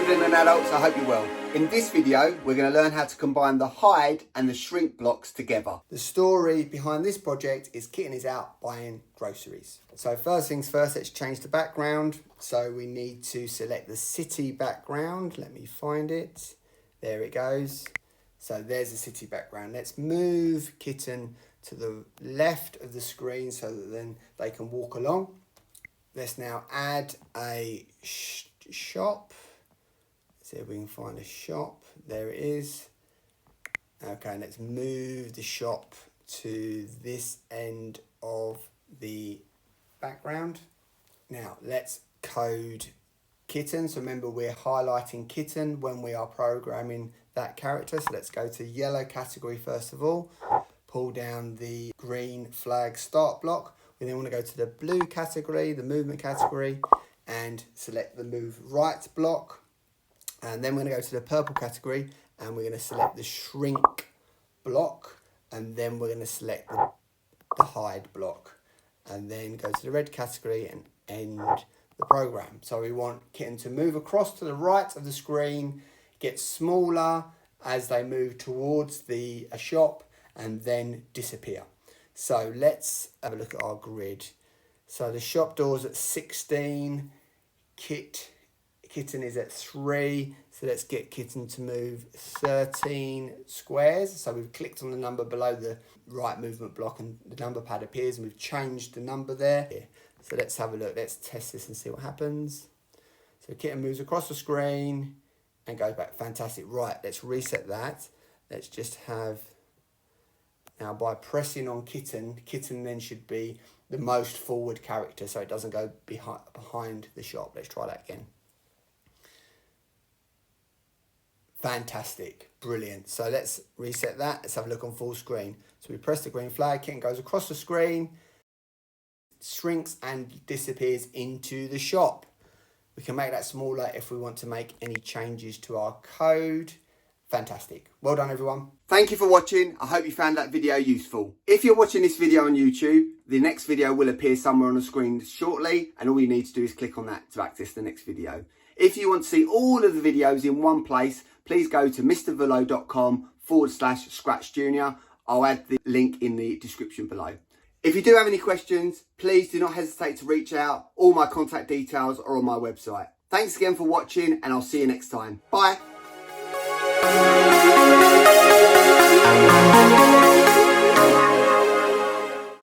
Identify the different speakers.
Speaker 1: children and adults, I hope you're well. In this video, we're going to learn how to combine the hide and the shrink blocks together. The story behind this project is Kitten is out buying groceries. So first things first, let's change the background. So we need to select the city background. Let me find it. There it goes. So there's the city background. Let's move Kitten to the left of the screen so that then they can walk along. Let's now add a shop. See if we can find a shop. There it is. Okay, let's move the shop to this end of the background. Now let's code Kitten. So remember, we're highlighting Kitten when we are programming that character. So let's go to yellow category first of all. Pull down the green flag start block. We then want to go to the blue category, the movement category, and select the move right block. And then we're going to go to the purple category and we're going to select the shrink block. And then we're going to select the hide block. And then go to the red category and end the program. So we want Kitten to move across to the right of the screen, get smaller as they move towards the shop, and then disappear. So let's have a look at our grid. So the shop door's at 16, Kitten is at 3, so let's get Kitten to move 13 squares. So we've clicked on the number below the right movement block and the number pad appears and we've changed the number there. So let's have a look, let's test this and see what happens. So Kitten moves across the screen and goes back. Fantastic. Right, let's reset that. Let's just have, now by pressing on Kitten, Kitten then should be the most forward character so it doesn't go behind the shop. Let's try that again. Fantastic, brilliant. So let's reset that. Let's have a look on full screen. So we press the green flag, Kitten goes across the screen, shrinks and disappears into the shop. We can make that smaller if we want to make any changes to our code. Fantastic. Well done, everyone. Thank you for watching. I hope you found that video useful. If you're watching this video on YouTube, the next video will appear somewhere on the screen shortly, and all you need to do is click on that to access the next video. If you want to see all of the videos in one place, please go to mrvullo.com/ScratchJr. I'll add the link in the description below. If you do have any questions, please do not hesitate to reach out. All my contact details are on my website. Thanks again for watching, and I'll see you next time. Bye.